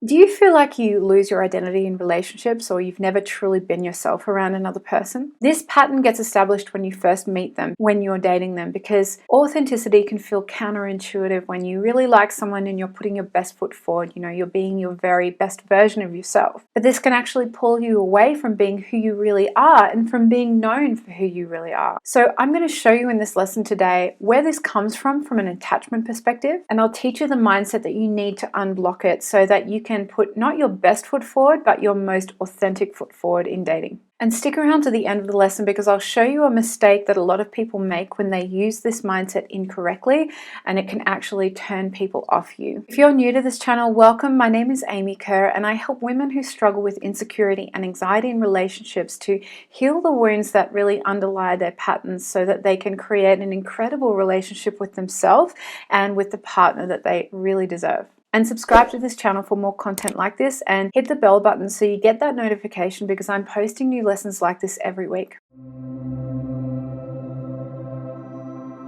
Do you feel like you lose your identity in relationships, or you've never truly been yourself around another person? This pattern gets established when you first meet them, when you're dating them, because authenticity can feel counterintuitive when you really like someone and you're putting your best foot forward. You're being your very best version of yourself. But this can actually pull you away from being who you really are and from being known for who you really are. So I'm going to show you in this lesson today where this comes from an attachment perspective, and I'll teach you the mindset that you need to unblock it so that you can put not your best foot forward, but your most authentic foot forward in dating. And stick around to the end of the lesson, because I'll show you a mistake that a lot of people make when they use this mindset incorrectly, and it can actually turn people off you. If you're new to this channel, welcome. My name is Amy Kerr, and I help women who struggle with insecurity and anxiety in relationships to heal the wounds that really underlie their patterns so that they can create an incredible relationship with themselves and with the partner that they really deserve. And subscribe to this channel for more content like this, and hit the bell button so you get that notification, because I'm posting new lessons like this every week.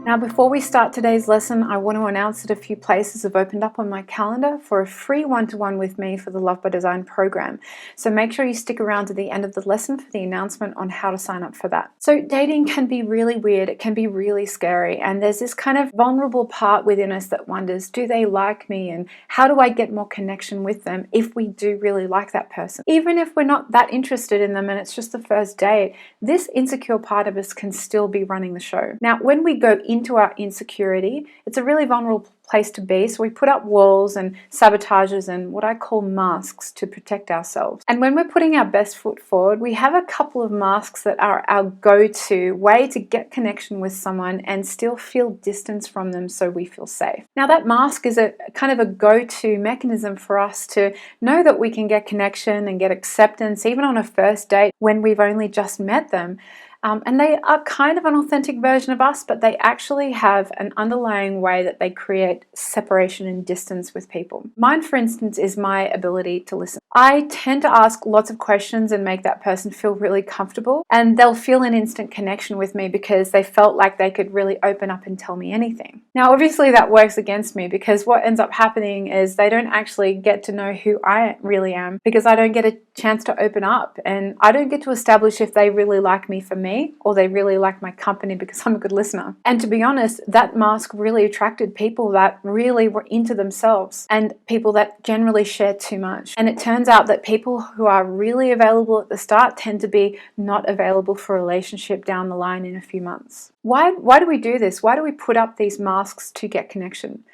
Now, before we start today's lesson, I want to announce that a few places have opened up on my calendar for a free one-to-one with me for the Love by Design program. So make sure you stick around to the end of the lesson for the announcement on how to sign up for that. So dating can be really weird, it can be really scary, and there's this kind of vulnerable part within us that wonders, do they like me, and how do I get more connection with them if we do really like that person? Even if we're not that interested in them and it's just the first date, this insecure part of us can still be running the show. Now, when we go into our insecurity, it's a really vulnerable place to be, so we put up walls and sabotages and what I call masks to protect ourselves. And when we're putting our best foot forward, we have a couple of masks that are our go-to way to get connection with someone and still feel distance from them so we feel safe. Now, that mask is a kind of a go-to mechanism for us to know that we can get connection and get acceptance even on a first date when we've only just met them. And they are kind of an authentic version of us, but they actually have an underlying way that they create separation and distance with people. Mine, for instance, is my ability to listen. I tend to ask lots of questions and make that person feel really comfortable, and they'll feel an instant connection with me because they felt like they could really open up and tell me anything. Now, obviously that works against me, because what ends up happening is they don't actually get to know who I really am, because I don't get a chance to open up, and I don't get to establish if they really like me for me or they really like my company because I'm a good listener. And to be honest, that mask really attracted people that really were into themselves and people that generally share too much. And it turns out that people who are really available at the start tend to be not available for a relationship down the line in a few months. Why do we do this? Why do we put up these masks to get connection?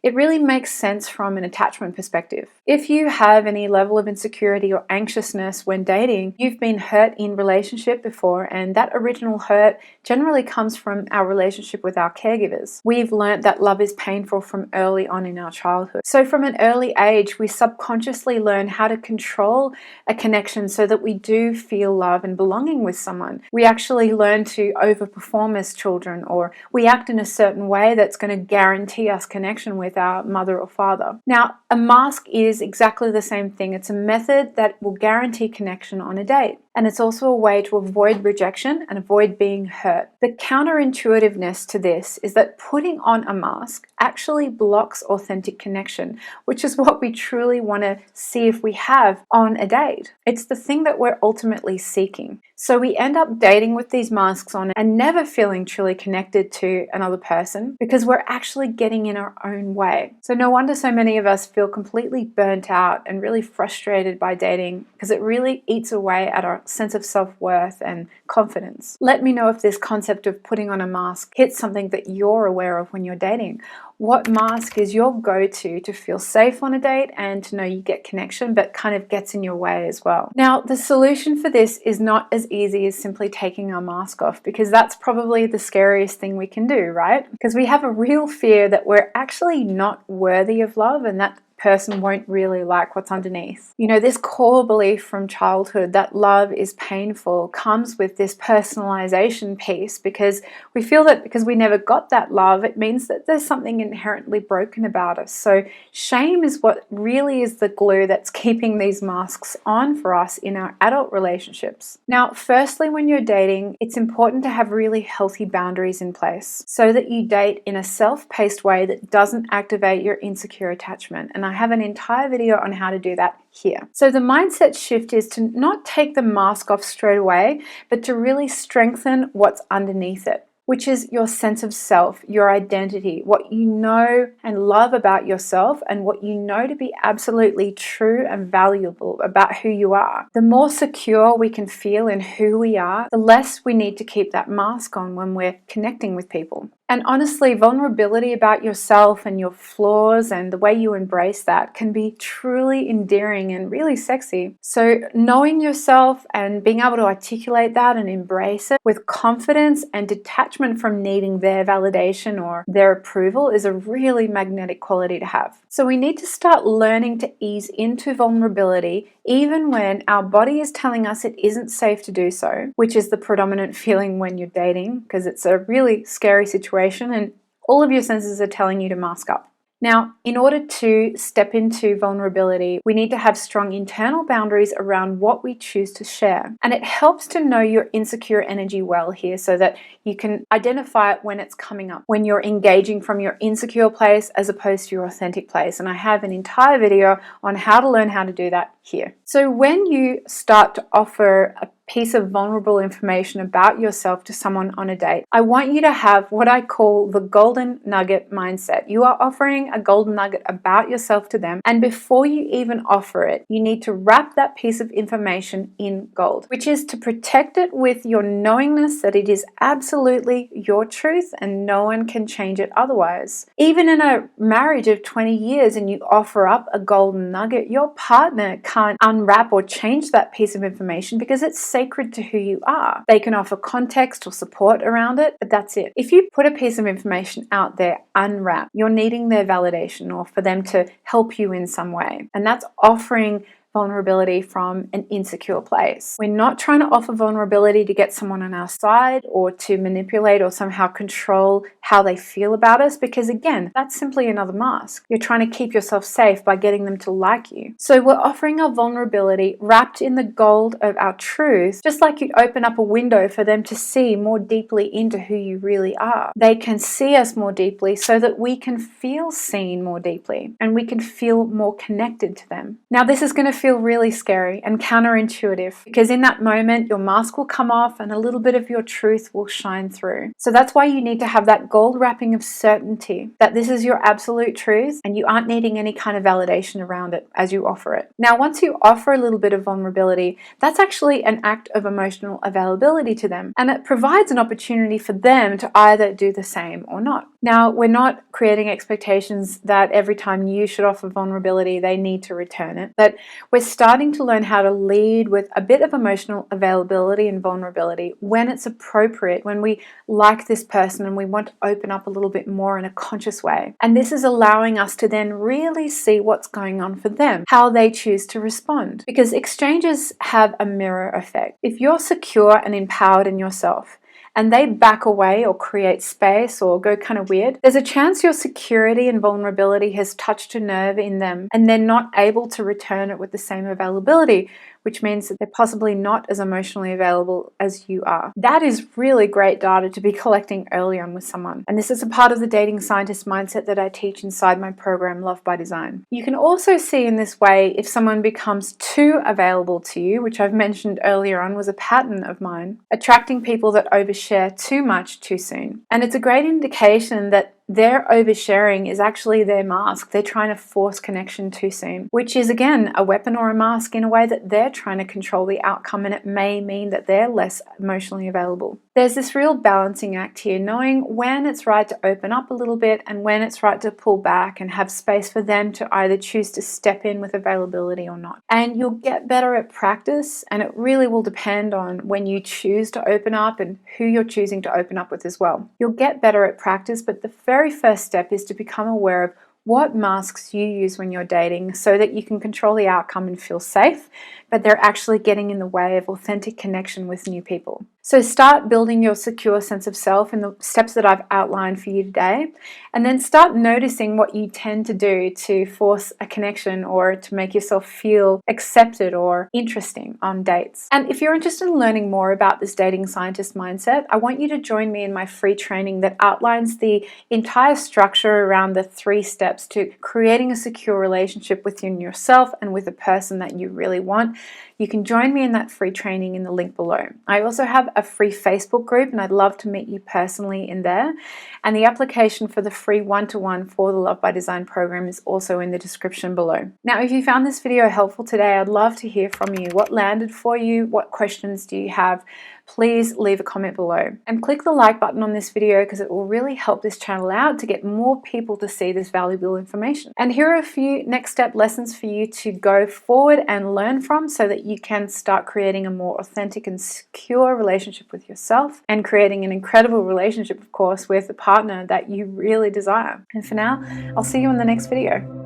It really makes sense from an attachment perspective. If you have any level of insecurity or anxiousness when dating, you've been hurt in relationship before, and that original hurt generally comes from our relationship with our caregivers. We've learned that love is painful from early on in our childhood. So from an early age, we subconsciously learn how to control a connection so that we do feel love and belonging with someone. We actually learn to overperform as children, or we act in a certain way that's going to guarantee us connection with our mother or father. Now, a mask is exactly the same thing. It's a method that will guarantee connection on a date. And it's also a way to avoid rejection and avoid being hurt. The counterintuitiveness to this is that putting on a mask actually blocks authentic connection, which is what we truly want to see if we have on a date. It's the thing that we're ultimately seeking. So we end up dating with these masks on and never feeling truly connected to another person because we're actually getting in our own way. So no wonder so many of us feel completely burnt out and really frustrated by dating, because it really eats away at our sense of self-worth and confidence. Let me know if this concept of putting on a mask hits something that you're aware of when you're dating. What mask is your go-to to feel safe on a date and to know you get connection, but kind of gets in your way as well? Now, the solution for this is not as easy as simply taking our mask off, because that's probably the scariest thing we can do, right? Because we have a real fear that we're actually not worthy of love and that person won't really like what's underneath. This core belief from childhood that love is painful comes with this personalization piece, because we feel that because we never got that love, it means that there's something inherently broken about us. So shame is what really is the glue that's keeping these masks on for us in our adult relationships. Now, firstly, when you're dating, it's important to have really healthy boundaries in place so that you date in a self-paced way that doesn't activate your insecure attachment. And I have an entire video on how to do that here. So the mindset shift is to not take the mask off straight away, but to really strengthen what's underneath it, which is your sense of self, your identity, what you know and love about yourself, and what you know to be absolutely true and valuable about who you are. The more secure we can feel in who we are, the less we need to keep that mask on when we're connecting with people. And honestly, vulnerability about yourself and your flaws and the way you embrace that can be truly endearing and really sexy. So knowing yourself and being able to articulate that and embrace it with confidence and detachment from needing their validation or their approval is a really magnetic quality to have. So we need to start learning to ease into vulnerability even when our body is telling us it isn't safe to do so, which is the predominant feeling when you're dating, because it's a really scary situation and all of your senses are telling you to mask up. Now, in order to step into vulnerability, we need to have strong internal boundaries around what we choose to share. And it helps to know your insecure energy well here so that you can identify it when it's coming up, when you're engaging from your insecure place as opposed to your authentic place. And I have an entire video on how to learn how to do that here. So when you start to offer a piece of vulnerable information about yourself to someone on a date, I want you to have what I call the golden nugget mindset. You are offering a golden nugget about yourself to them, and before you even offer it, you need to wrap that piece of information in gold, which is to protect it with your knowingness that it is absolutely your truth and no one can change it otherwise. Even in a marriage of 20 years and you offer up a golden nugget, your partner can't unwrap or change that piece of information because it's sacred to who you are. They can offer context or support around it, but that's it. If you put a piece of information out there unwrapped, you're needing their validation or for them to help you in some way. And that's offering vulnerability from an insecure place. We're not trying to offer vulnerability to get someone on our side or to manipulate or somehow control how they feel about us, because again, that's simply another mask. You're trying to keep yourself safe by getting them to like you. So we're offering our vulnerability wrapped in the gold of our truth, just like you'd open up a window for them to see more deeply into who you really are. They can see us more deeply so that we can feel seen more deeply and we can feel more connected to them. Now, this is going to feel really scary and counterintuitive because in that moment your mask will come off and a little bit of your truth will shine through. So that's why you need to have that gold wrapping of certainty that this is your absolute truth and you aren't needing any kind of validation around it as you offer it. Now, once you offer a little bit of vulnerability, that's actually an act of emotional availability to them, and it provides an opportunity for them to either do the same or not. Now, we're not creating expectations that every time you should offer vulnerability they need to return it, but we're starting to learn how to lead with a bit of emotional availability and vulnerability when it's appropriate, when we like this person and we want to open up a little bit more in a conscious way. And this is allowing us to then really see what's going on for them, how they choose to respond. Because exchanges have a mirror effect. If you're secure and empowered in yourself, and they back away or create space or go kind of weird, there's a chance your security and vulnerability has touched a nerve in them and they're not able to return it with the same availability, which means that they're possibly not as emotionally available as you are. That is really great data to be collecting early on with someone. And this is a part of the dating scientist mindset that I teach inside my program, Love by Design. You can also see in this way if someone becomes too available to you, which I've mentioned earlier on was a pattern of mine, attracting people that overshare too much too soon. And it's a great indication that their oversharing is actually their mask. They're trying to force connection too soon, which is again a weapon or a mask in a way that they're trying to control the outcome, and it may mean that they're less emotionally available. There's this real balancing act here, knowing when it's right to open up a little bit and when it's right to pull back and have space for them to either choose to step in with availability or not. And you'll get better at practice, and it really will depend on when you choose to open up and who you're choosing to open up with as well. You'll get better at practice, but the very first step is to become aware of what masks you use when you're dating so that you can control the outcome and feel safe, but they're actually getting in the way of authentic connection with new people. So start building your secure sense of self in the steps that I've outlined for you today, and then start noticing what you tend to do to force a connection or to make yourself feel accepted or interesting on dates. And if you're interested in learning more about this dating scientist mindset, I want you to join me in my free training that outlines the entire structure around the 3 steps steps to creating a secure relationship within yourself and with a person that you really want, you can join me in that free training in the link below. I also have a free Facebook group, and I'd love to meet you personally in there. And the application for the free one-to-one for the Love by Design program is also in the description below. Now, if you found this video helpful today, I'd love to hear from you. What landed for you? What questions do you have? Please leave a comment below. And click the like button on this video because it will really help this channel out to get more people to see this valuable information. And here are a few next step lessons for you to go forward and learn from so that you can start creating a more authentic and secure relationship with yourself and creating an incredible relationship, of course, with a partner that you really desire. And for now, I'll see you in the next video.